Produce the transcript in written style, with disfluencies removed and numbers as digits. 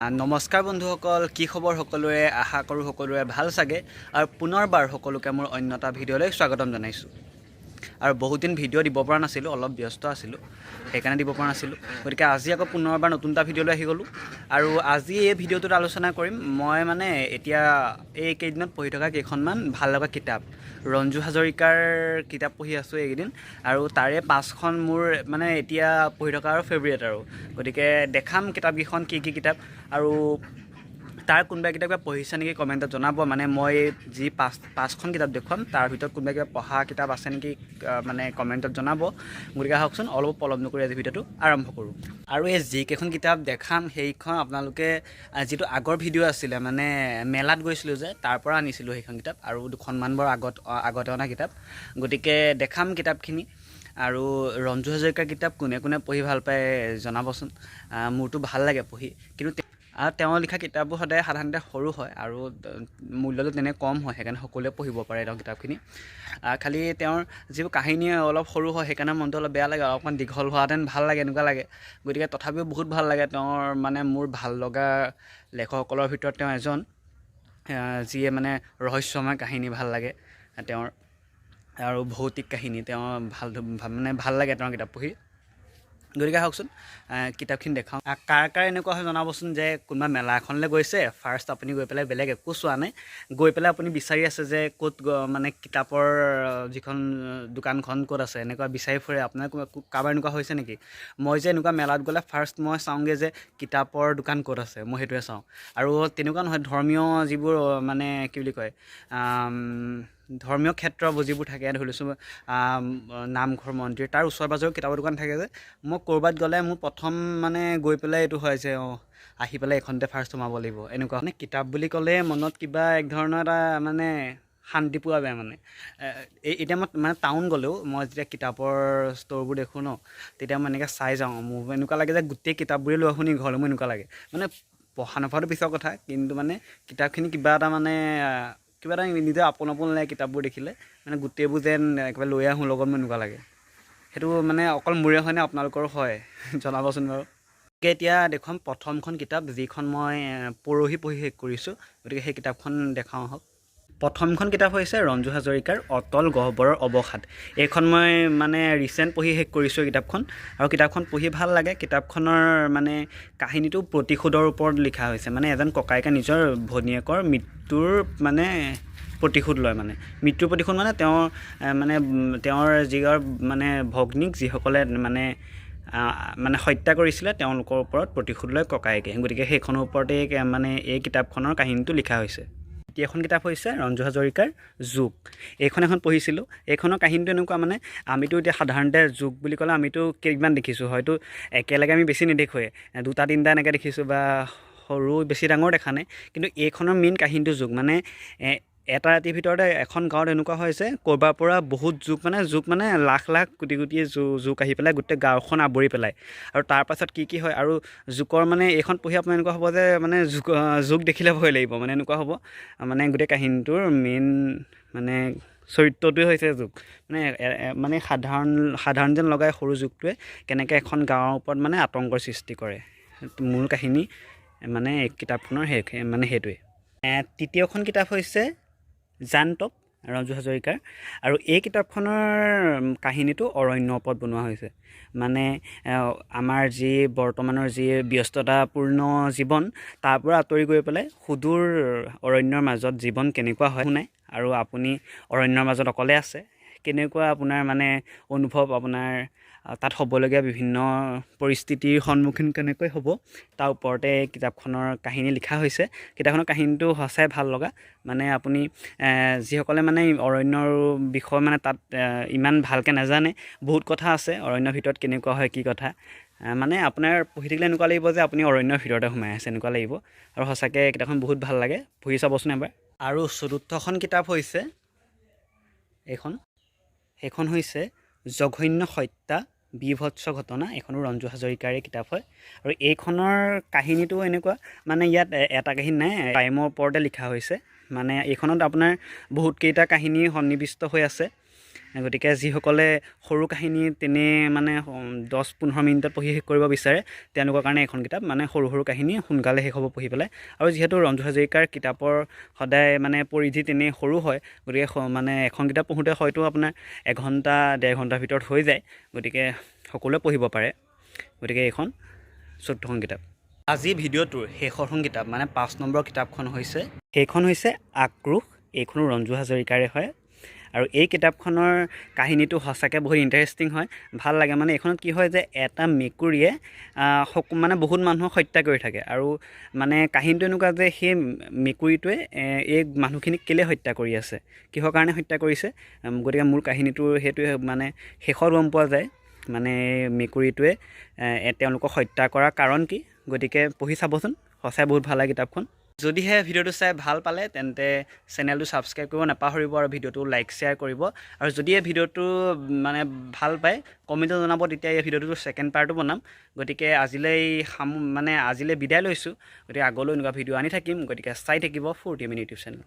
নমস্কাৰ বন্ধুসকল, কি খবৰ সকলোৰে? আশা কৰোঁ সকলোৰে ভাল চাগে। আৰু পুনৰবাৰ সকলোকে মোৰ অন্য এটা ভিডিঅ'লৈ স্বাগতম জনাইছোঁ। আৰু বহুত দিন ভিডিঅ' দিব পৰা নাছিলোঁ, অলপ ব্যস্ত আছিলোঁ, সেইকাৰণে দিব পৰা নাছিলোঁ। গতিকে আজি আকৌ পুনৰবাৰ নতুন এটা ভিডিঅ'লৈ আহি গ'লোঁ। আৰু আজি এই ভিডিঅ'টোত আলোচনা কৰিম মই মানে এতিয়া এই কেইদিনত পঢ়ি থকা কেইখনমান ভাল লগা কিতাপ। ৰঞ্জু হাজৰিকাৰ কিতাপ পঢ়ি আছোঁ এইকেইদিন, আৰু তাৰে 5খন মোৰ মানে এতিয়া পঢ়ি থকা আৰু ফেভৰেট আৰু। গতিকে দেখাম কিতাপকেইখন কি কি কিতাপ, আৰু তাৰ কোনোবা কিতাপ পঢ়িছে নেকি কমেণ্টত জনাব। মানে মই যি পাঁচখন কিতাপ দেখুৱাম তাৰ ভিতৰত কোনোবা কিবা পঢ়া কিতাপ আছে নেকি মানে কমেণ্টত জনাব। গতিকে আহকচোন অলপ পলম নকৰি আজি ভিডিঅ'টো আৰম্ভ কৰোঁ। আৰু এই যিকেইখন কিতাপ দেখাম সেইখন আপোনালোকে যিটো আগৰ ভিডিঅ' আছিলে, মানে মেলাত গৈছিলোঁ যে তাৰ পৰা আনিছিলোঁ সেইখন কিতাপ, আৰু দুখনমান বৰ আগতে অনা কিতাপ। গতিকে দেখাম কিতাপখিনি। আৰু ৰঞ্জু হাজৰিকাৰ কিতাপ কোনে কোনে পঢ়ি ভাল পায় জনাবচোন। মোৰতো ভাল লাগে পঢ়ি, কিন্তু তেওঁ লিখা কিতাপবোৰ সদায় সাধাৰণতে সৰু হয় আৰু মূল্যটো তেনে কম হয়, সেইকাৰণে সকলোৱে পঢ়িব পাৰে তেওঁৰ কিতাপখিনি। খালি তেওঁৰ যিবোৰ কাহিনী অলপ সৰু হয়, সেইকাৰণে মনটো অলপ বেয়া লাগে, অকণমান দীঘল হোৱাহেঁতেন ভাল লাগে, এনেকুৱা লাগে। গতিকে তথাপিও বহুত ভাল লাগে তেওঁৰ, মানে মোৰ ভাল লগা লেখকসকলৰ ভিতৰত তেওঁ এজন, যিয়ে মানে ৰহস্যময় কাহিনী ভাল লাগে তেওঁৰ, আৰু ভৌতিক কাহিনী তেওঁ ভাল লাগে তেওঁৰ কিতাপ পঢ়ি। গতিকে আহকচোন কিতাপখিনি দেখাওঁ। কাৰ এনেকুৱা হয় জনাবচোন যে কোনোবা মেলা এখনলৈ গৈছে, ফাৰ্ষ্ট আপুনি গৈ পেলাই বেলেগ একো চোৱা নাই, গৈ পেলাই আপুনি বিচাৰি আছে যে ক'ত মানে কিতাপৰ যিখন দোকানখন ক'ত আছে, এনেকুৱা বিচাৰি ফুৰে। আপোনাৰ কাৰোবাৰ এনেকুৱা হৈছে নেকি? মই যে এনেকুৱা মেলাত গ'লে ফাৰ্ষ্ট মই চাওঁগৈ যে কিতাপৰ দোকান ক'ত আছে, মই সেইটোৱে চাওঁ। আৰু তেনেকুৱা নহয়, ধৰ্মীয় যিবোৰ মানে কি বুলি কয়, ধৰ্মীয় ক্ষেত্ৰ যিবোৰ থাকে, ধৰি লৈছোঁ নামঘৰ মন্দিৰ, তাৰ ওচৰে পাঁজৰেও কিতাপৰ দোকান থাকে যে মই ক'ৰবাত গ'লে মোৰ প্ৰথম মানে গৈ পেলাই এইটো হয় যে আহি পেলাই এইখনতে ফাৰ্ষ্ট সোমাব লাগিব। এনেকুৱা মানে কিতাপ বুলি ক'লে মনত কিবা এক ধৰণৰ এটা মানে শান্তি পোৱা যায়। মানে এতিয়া মই মানে টাউন গ'লেও মই যেতিয়া কিতাপৰ ষ্ট'ৰবোৰ দেখোঁ ন, তেতিয়া মই এনেকৈ চাই যাওঁ, মোৰ এনেকুৱা লাগে যে গোটেই কিতাপবোৰেই লৈ শুনি ঘৰলৈ, মোৰ এনেকুৱা লাগে। মানে পঢ়া নপঢ়াটো পিছৰ কথা, কিন্তু মানে কিতাপখিনি কিবা এটা নিজে আপোন লাগে কিতাপবোৰ দেখিলে, মানে গোটেইবোৰ যেন একেবাৰে লৈ আহোঁ লগত, মোৰ এনেকুৱা লাগে। সেইটো মানে অকল মোৰে হয়নে আপোনালোকৰো হয় জনাবচোন বাৰু। গতিকে এতিয়া দেখুৱাম প্ৰথমখন কিতাপ, যিখন মই পৰহি পঢ়ি শেষ কৰিছোঁ। গতিকে সেই কিতাপখন দেখাওঁ আহক। প্ৰথমখন কিতাপ হৈছে ৰঞ্জু হাজৰিকাৰ অতল গহ্বৰৰ অৱসাদ। এইখন মই মানে ৰিচেণ্ট পঢ়ি শেষ কৰিছোঁ এই কিতাপখন, আৰু কিতাপখন পঢ়ি ভাল লাগে। কিতাপখনৰ মানে কাহিনীটো প্ৰতিশোধৰ ওপৰত লিখা হৈছে। মানে এজন ককায়েকে নিজৰ ভনীয়েকৰ মৃত্যুৰ মানে প্ৰতিশোধ লয়। মানে মৃত্যুৰ প্ৰতিশোধ মানে তেওঁৰ যিগৰাকী মানে ভগ্নীক যিসকলে মানে হত্যা কৰিছিলে, তেওঁলোকৰ ওপৰত প্ৰতিশোধ লয় ককায়েকে। গতিকে সেইখনৰ ওপৰতেই মানে এই কিতাপখনৰ কাহিনীটো লিখা হৈছে। এখন কিতাপ হৈছে ৰঞ্জু হাজৰিকাৰ যুগ। এইখন পঢ়িছিলোঁ। এইখনৰ কাহিনীটো এনেকুৱা, মানে আমিতো এতিয়া সাধাৰণতে যুগ বুলি ক'লে আমিতো কিমান দেখিছোঁ, হয়তো একেলগে আমি বেছি নেদেখোঁৱে, 2টা 3টা এনেকৈ দেখিছোঁ, বা সৰু বেছি ডাঙৰ দেখা নাই। কিন্তু এইখনৰ মেইন কাহিনীটো যুগ, মানে এটা ৰাতিৰ ভিতৰতে এখন গাঁৱত এনেকুৱা হয় যে ক'ৰবাৰ পৰা বহুত যুগ মানে লাখ লাখ কোটি কোটি যুগ আহি পেলাই গোটেই গাঁওখন আৱৰি পেলায়। আৰু তাৰপাছত কি হয়, আৰু যুগৰ মানে এইখন পঢ়ি আপোনাৰ এনেকুৱা হ'ব যে মানে যুগ দেখিলে ভয় লাগিব, মানে এনেকুৱা হ'ব। মানে গোটেই কাহিনীটোৰ মেইন মানে চৰিত্ৰটোৱে হৈছে যুগ। মানে সাধাৰণ যেন লগাই সৰু যুগটোৱে কেনেকৈ এখন গাঁৱৰ ওপৰত মানে আতংকৰ সৃষ্টি কৰে। মূল কাহিনী মানে কিতাপখনৰ সেইটোৱে। তৃতীয়খন কিতাপ হৈছে জানটক, ৰঞ্জু হাজৰিকাৰ। আৰু এই কিতাপখনৰ কাহিনীটো অৰণ্যৰ ওপৰত বনোৱা হৈছে। মানে আমাৰ যি বৰ্তমানৰ যি ব্যস্ততাপূৰ্ণ জীৱন, তাৰ পৰা আঁতৰি গৈ পেলাই সুদূৰ অৰণ্যৰ মাজত জীৱন কেনেকুৱা হয় শুনায়। আৰু আপুনি অৰণ্যৰ মাজত অকলে আছে, কেনেকুৱা আপোনাৰ মানে অনুভৱ, আপোনাৰ তাত হ'বলগীয়া বিভিন্ন পৰিস্থিতিৰ সন্মুখীন কেনেকৈ হ'ব, তাৰ ওপৰতে কিতাপখনৰ কাহিনী লিখা হৈছে। কিতাপখনৰ কাহিনীটো সঁচাই ভাল লগা। মানে আপুনি যিসকলে মানে অৰণ্যৰ বিষয়ে মানে তাত ইমান ভালকৈ নাজানে, বহুত কথা আছে অৰণ্যৰ ভিতৰত কেনেকুৱা হয় কি কথা, মানে আপোনাৰ পঢ়ি থাকিলে এনেকুৱা লাগিব যে আপুনি অৰণ্যৰ ভিতৰতে সোমাই আছে, এনেকুৱা লাগিব। আৰু সঁচাকৈ কিতাপখন বহুত ভাল লাগে, পঢ়ি চাবচোন এবাৰ। আৰু চতুৰ্থখন কিতাপ হৈছে সেইখন হৈছে জঘন্য হত্যা বিভৎস ঘটনা। এইখনো ৰঞ্জু হাজৰিকাৰে কিতাপ হয়। আৰু এইখনৰ কাহিনীটো এনেকুৱা, মানে ইয়াত এটা কাহিনী নাই, টাইমৰ ওপৰতে লিখা হৈছে। মানে এইখনত আপোনাৰ বহুতকেইটা কাহিনী সন্নিৱিষ্ট হৈ আছে। গতিকে যিসকলে সৰু কাহিনী তেনে মানে 10-15 মিনিটত পঢ়ি শেষ কৰিব বিচাৰে তেওঁলোকৰ কাৰণে এখন কিতাপ মানে সৰু কাহিনী সোনকালে শেষ হ'ব পঢ়ি পেলাই আৰু যিহেতু ৰঞ্জু হাজৰিকাৰ কিতাপৰ সদায় মানে পৰিধি তেনেই সৰু হয় গতিকে মানে এখন কিতাপ পঢ়োঁতে হয়তো আপোনাৰ 1 ঘণ্টা 1.5 ঘণ্টাৰ ভিতৰত হৈ যায় গতিকে সকলোৱে পঢ়িব পাৰে গতিকে এইখন 14খন কিতাপ আজি ভিডিঅ'টোৰ শেষৰখন কিতাপ মানে 5 নম্বৰ কিতাপখন হৈছে সেইখন হৈছে আক্ৰোশ এইখনো ৰঞ্জু হাজৰিকাৰে হয় আৰু এই কিতাপখনৰ কাহিনীটো সঁচাকৈ বহুত ইণ্টাৰেষ্টিং হয় ভাল লাগে মানে এইখনত কি হয় যে এটা মেকুৰীয়ে মানে বহুত মানুহক হত্যা কৰি থাকে আৰু মানে কাহিনীটো এনেকুৱা যে সেই মেকুৰীটোৱে এই মানুহখিনিক কেলৈ হত্যা কৰি আছে কিহৰ কাৰণে হত্যা কৰিছে গতিকে মূল কাহিনীটো সেইটোৱে মানে শেষত গম পোৱা যায় মানে মেকুৰীটোৱে তেওঁলোকক হত্যা কৰাৰ কাৰণ কি গতিকে পঢ়ি চাবচোন সঁচাই বহুত ভাল লাগে কিতাপখন যদিহে ভিডিঅ'টো চাই ভাল পালে তেন্তে চেনেলটো ছাবস্ক্ৰাইব কৰিব নাপাহৰিব আৰু ভিডিঅ'টো লাইক শ্বেয়াৰ কৰিব আৰু যদি এই ভিডিঅ'টো মানে ভাল পায় কমেণ্টত জনাব তেতিয়া এই ভিডিঅ'টো ছেকেণ্ড পাৰ্টো বনাম গতিকে আজিলৈ বিদায় লৈছোঁ গতিকে আগলৈ এনেকুৱা ভিডিঅ' আনি থাকিম গতিকে চাই থাকিব 40 মিনিট ইউটিউব চেনেল